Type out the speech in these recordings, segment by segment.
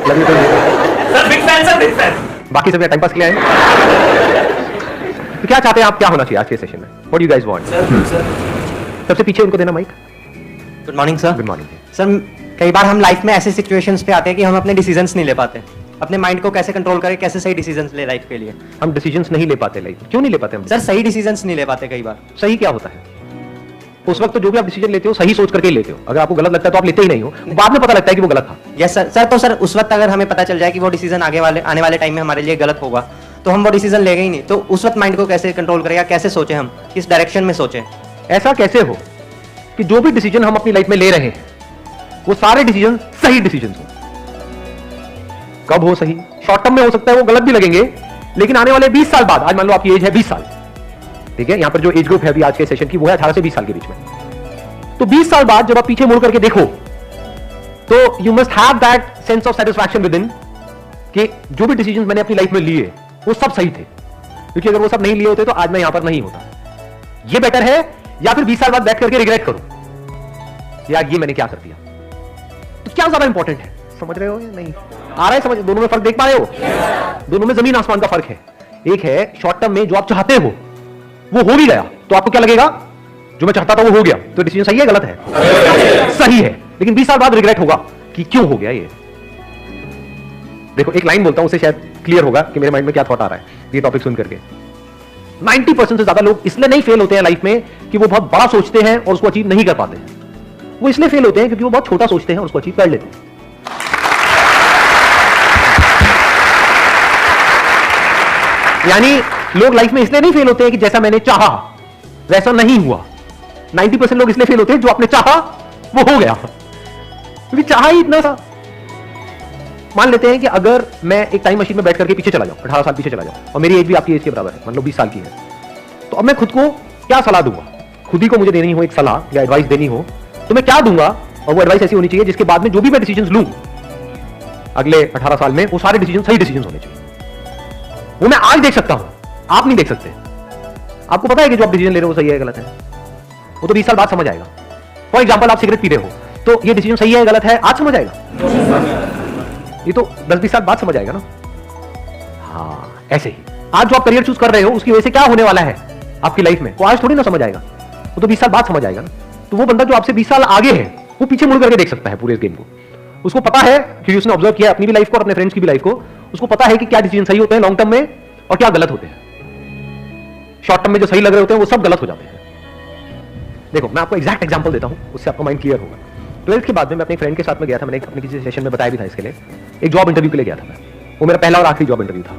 Love you sir big fan sir, big fan. बाकी सब time pass के लिए आए। तो क्या चाहते हैं आप, क्या होना चाहिए आज के सेशन में? What do you guys want? सबसे पीछे उनको देना mike. Good morning sir. Good morning sir, कई बार हम लाइफ में ऐसे सिचुएशंस पे आते हैं कि हम अपने डिसीजंस नहीं ले पाते। अपने माइंड को कैसे कंट्रोल करें, कैसे सही डिसीजंस ले लाइफ के लिए? हम डिसीजंस नहीं ले पाते लाइफ में। क्यों नहीं ले पाते हम? सर सही डिसीजंस नहीं ले पाते कई बार। सही क्या होता है? उस वक्त तो जो भी आप डिसीजन लेते हो सही सोच करके ही लेते हो। अगर आपको गलत लगता है तो आप लेते ही नहीं हो, बाद में पता लगता है कि वो गलत था। Yes sir. सर तो सर उस वक्त अगर हमें पता चल जाए कि वो डिसीजन आने वाले टाइम में हमारे लिए गलत होगा, तो हम वो डिसीजन लेंगे ही नहीं। तो उस वक्त माइंड को कैसे कंट्रोल करें, या कैसे सोचें, हम किस डायरेक्शन में सोचें? ऐसा कैसे हो कि जो भी डिसीजन हम अपनी लाइफ में ले रहे हैं वो सारे डिसीजन सही डिसीजन हो। कब हो सही? शॉर्ट टर्म में हो सकता है वो गलत भी लगेंगे, लेकिन आने वाले 20 साल बाद, आज मान लो आपकी एज है 20 साल, ठीक है, यहां पर जो एज ग्रुप है अभी आज के सेशन की वो है 18 से 20 साल के बीच में। तो 20 साल बाद जब आप पीछे मुड़ करके देखो तो you must have that sense of satisfaction with in कि जो भी डिसीजन मैंने अपनी लाइफ में लिए वो सब सही थे, क्योंकि अगर वो सब नहीं लिए होते तो आज मैं यहां पर नहीं होता। ये बेटर है या फिर 20 साल बाद बैठ करके रिग्रेट करो यार ये मैंने क्या कर दिया। तो क्या ज्यादा इंपॉर्टेंट है? समझ रहे हो या नहीं? आ रहा है समझ? दोनों में फर्क देख पा रहे हो? दोनों में जमीन आसमान का फर्क है। एक है शॉर्ट टर्म में जो आप चाहते हो वो हो भी गया तो आपको क्या लगेगा, जो मैं चाहता था वो हो गया, तो डिसीजन सही है गलत है? सही है। लेकिन 20 साल बाद रिग्रेट होगा कि क्यों हो गया ये। देखो एक लाइन बोलता हूं, उससे शायद क्लियर होगा कि मेरे माइंड में क्या थॉट आ रहा है ये टॉपिक सुन करके। 90% से ज्यादा लोग इसलिए नहीं फेल होते हैं लाइफ में कि वो बहुत बड़ा सोचते हैं और उसको अचीव नहीं कर पाते हैं। वो इसलिए फेल होते हैं क्योंकि वो बहुत छोटा सोचते हैं और उसको अचीव कर लेते हैं। यानी लोग लाइफ में इसलिए नहीं फेल होते हैं कि जैसा मैंने चाहा वैसा नहीं हुआ। 90% लोग इसलिए फेल होते हैं जो आपने चाहा वो हो गया, क्योंकि चाहा ही इतना सा। मान लेते हैं कि अगर मैं एक टाइम मशीन में बैठ करके पीछे चला जाऊं, 18 साल पीछे चला जाऊं, और मेरी एज भी आपकी एज के बराबर है, मान लो 20 साल की है, तो अब मैं खुद को क्या सलाह दूंगा? खुद ही को मुझे देनी हो एक सलाह या एडवाइस देनी हो तो मैं क्या दूंगा? और वो एडवाइस ऐसी होनी चाहिए जिसके बाद में जो भी मैं डिसीजंस लूं अगले 18 साल में वो सारे डिसीजन सही डिसीजन होने चाहिए। वो मैं आज देख सकता हूं, आप नहीं देख सकते। आपको पता है कि जो आप डिसीजन ले रहे हो वो सही है गलत है, वो तो 20 साल बाद समझ आएगा। फॉर एग्जाम्पल आप सिगरेट पी रहे हो तो ये डिसीजन सही है गलत है आज समझ आएगा, ये तो 10-20 साल बाद समझ आएगा ना। हाँ ऐसे ही आज जो आप करियर चूज कर रहे हो उसकी वजह से क्या होने वाला है आपकी लाइफ में वो आज थोड़ी ना समझ आएगा, वो तो 20 साल बाद समझ आएगा ना। तो वो बंदा जो आपसे 20 साल आगे है वो पीछे मुड़ करके देख सकता है पूरे गेम को। उसको पता है क्योंकि उसने ऑब्जर्व किया अपनी भी लाइफ को और अपने फ्रेंड्स की भी लाइफ को। उसको पता है कि क्या डिसीजन सही होते हैं लॉन्ग टर्म में और क्या गलत होते हैं। शॉर्ट टर्म में जो सही लग रहे होते हैं वो सब गलत हो जाते हैं। देखो मैं आपको एग्जैक्ट एग्जांपल देता हूं, उससे आपका माइंड क्लियर होगा। 12th के बाद में मैं अपने फ्रेंड के साथ में गया था, मैंने अपने किसी सेशन में बताया भी था इसके लिए। एक जॉब इंटरव्यू के लिए गया था मैं, वो मेरा पहला और आखिरी जॉब इंटरव्यू था।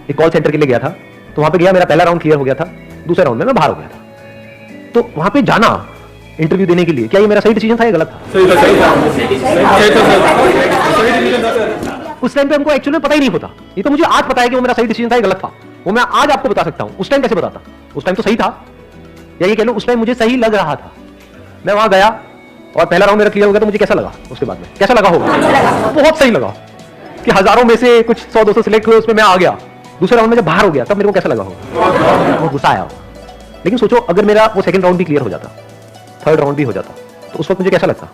एक कॉल सेंटर के लिए गया था, तो वहां पे गया, मेरा पहला राउंड क्लियर हो गया था, दूसरे राउंड में मैं बाहर हो गया था। तो वहां पे जाना इंटरव्यू देने के लिए, क्या ये मेरा सही डिसीजन था या गलत था? उस टाइम पे हमको एक्चुअली पता ही नहीं होता। ये तो मुझे आज पता है कि वो मेरा सही डिसीजन था या गलत था, वो मैं आज आपको बता सकता हूं। उस टाइम कैसे बताता? उस टाइम तो सही था, या ये कह लो उस टाइम मुझे सही लग रहा था। मैं वहां गया और पहला राउंड मेरा क्लियर हो गया, तो मुझे कैसा लगा? उसके बाद में कैसा लगा होगा? बहुत सही लगा कि हजारों में से कुछ 100-200 सिलेक्ट हुए, उसमें मैं आ गया। दूसरे राउंड में जब बाहर हो गया तब मेरे को कैसा लगा होगा? बहुत गुस्सा आया। लेकिन सोचो अगर मेरा वो सेकंड राउंड भी क्लियर हो जाता, थर्ड राउंड भी हो जाता, तो उस वक्त मुझे कैसा लगता?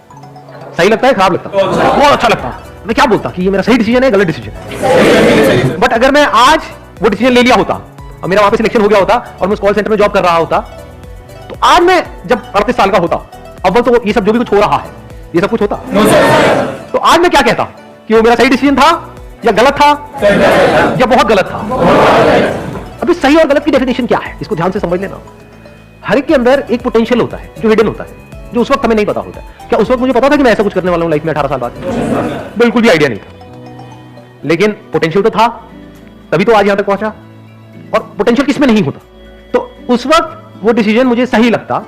सही लगता है खराब लगता? बहुत अच्छा लगता। मैं क्या बोलता कि ये मेरा सही डिसीजन है गलत डिसीजन है। बट अगर मैं आज वो डिसीजन ले लिया होता और मेरा वहां पे सिलेक्शन हो गया होता और मैं उस कॉल सेंटर में जॉब कर रहा होता, तो आज मैं जब 38 साल का होता, अव्वल तो ये सब जो भी कुछ हो रहा है ये सब कुछ होता, तो आज मैं क्या कहता कि वो मेरा सही डिसीजन था या गलत था या बहुत गलत था। अभी सही और गलत की डेफिनेशन क्या है इसको ध्यान से समझ लेना। हर एक के अंदर एक पोटेंशियल होता है जो हिडन होता है, जो उस वक्त हमें नहीं पता होता है। क्या उस वक्त मुझे पता था कि मैं ऐसा कुछ करने वाला हूं लाइफ में 18 साल बाद? बिल्कुल भी आइडिया नहीं था, लेकिन पोटेंशियल तो था, तभी तो आज यहां तक पहुंचा। और पोटेंशियल किसमें नहीं होता? तो उस वक्त वो डिसीजन मुझे सही लगता,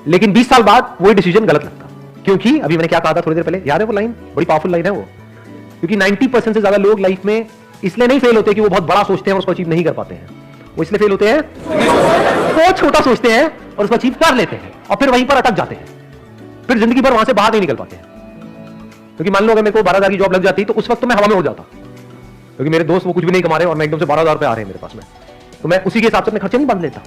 लेकिन 20 साल बाद वही डिसीजन गलत लगता। क्योंकि अभी मैंने क्या कहा था थोड़ी देर पहले, याद है वो लाइन? बड़ी पावरफुल लाइन है वो। क्योंकि 90% से ज्यादा लोग लाइफ में इसलिए नहीं फेल होते कि वो बहुत बड़ा सोचते हैं और उसको अचीव नहीं कर पाते हैं। वो इसलिए फेल होते हैं बहुत छोटा सोचते हैं और उसको अचीव कर लेते हैं और फिर वहीं पर अटक जाते हैं, फिर जिंदगी भर वहां से बाहर नहीं निकल पाते हैं। क्योंकि मान लो अगर मेरे को 12,000 की जॉब लग जाती तो उस वक्त तो मैं हवा में उड़ जाता, क्योंकि मेरे दोस्त वो कुछ भी नहीं कमा रहे और मैं एकदम से 12,000 रुपए आ रहे हैं मेरे पास में, तो मैं उसी के हिसाब से अपने खर्चे नहीं बांध लेता।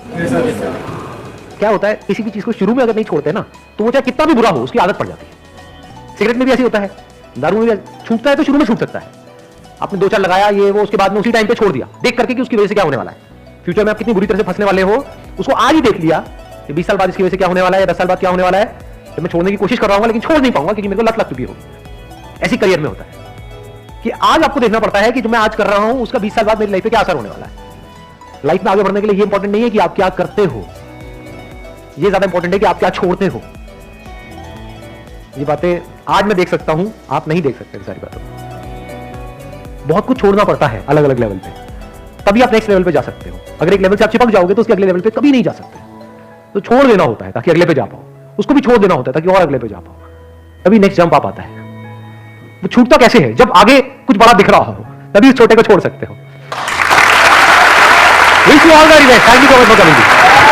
क्या होता है किसी भी चीज को शुरू में अगर नहीं छोड़ते ना तो वो चाहे कितना भी बुरा हो उसकी आदत पड़ जाती है। सिगरेट में भी ऐसी होता है, दारू में भी छूटता है तो शुरू में छूट सकता है, आपने 2-4 लगाया ये वो, उसके बाद में उसी टाइम पे छोड़ दिया, देख करके कि उसकी वजह से क्या होने वाला है, फ्यूचर में आप कितनी बुरी तरह से फंसने वाले हो, उसको आज ही देख लिया कि 20 साल बाद इसकी वजह से क्या होने वाला है, 10 साल बाद क्या होने वाला है, तो मैं छोड़ने की कोशिश कर रहा हूँ लेकिन छोड़ नहीं पाऊंगा क्योंकि मेरे को लत लग चुकी होगी। ऐसी करियर में होता है कि आज आपको देखना पड़ता है कि जो मैं आज कर रहा हूं उसका 20 साल बाद मेरी लाइफ पे क्या असर होने वाला है। लाइफ में आगे बढ़ने के लिए ये इंपॉर्टेंट नहीं है कि आप क्या करते हो, ये ज्यादा इंपॉर्टेंट है कि आप क्या छोड़ते हो। ये बातें आज मैं देख सकता हूं, आप नहीं देख सकते सारी बातों। बहुत कुछ छोड़ना पड़ता है अलग अलग लेवल पे, तभी आप नेक्स्ट लेवल पे जा सकते हो। अगर एक लेवल से आप चिपक जाओगे तो उसके अगले लेवल पे कभी नहीं जा सकते। तो छोड़ देना होता है ताकि अगले पे जा पाओ, उसको भी छोड़ देना होता है ताकि और अगले पे जा पाओ, तभी नेक्स्ट जंप आप आता है। वो छूटता कैसे है? जब आगे कुछ बड़ा दिख रहा हो तभी उस छोटे को छोड़ सकते हो। Wish you all the very best. Thank you so much for coming.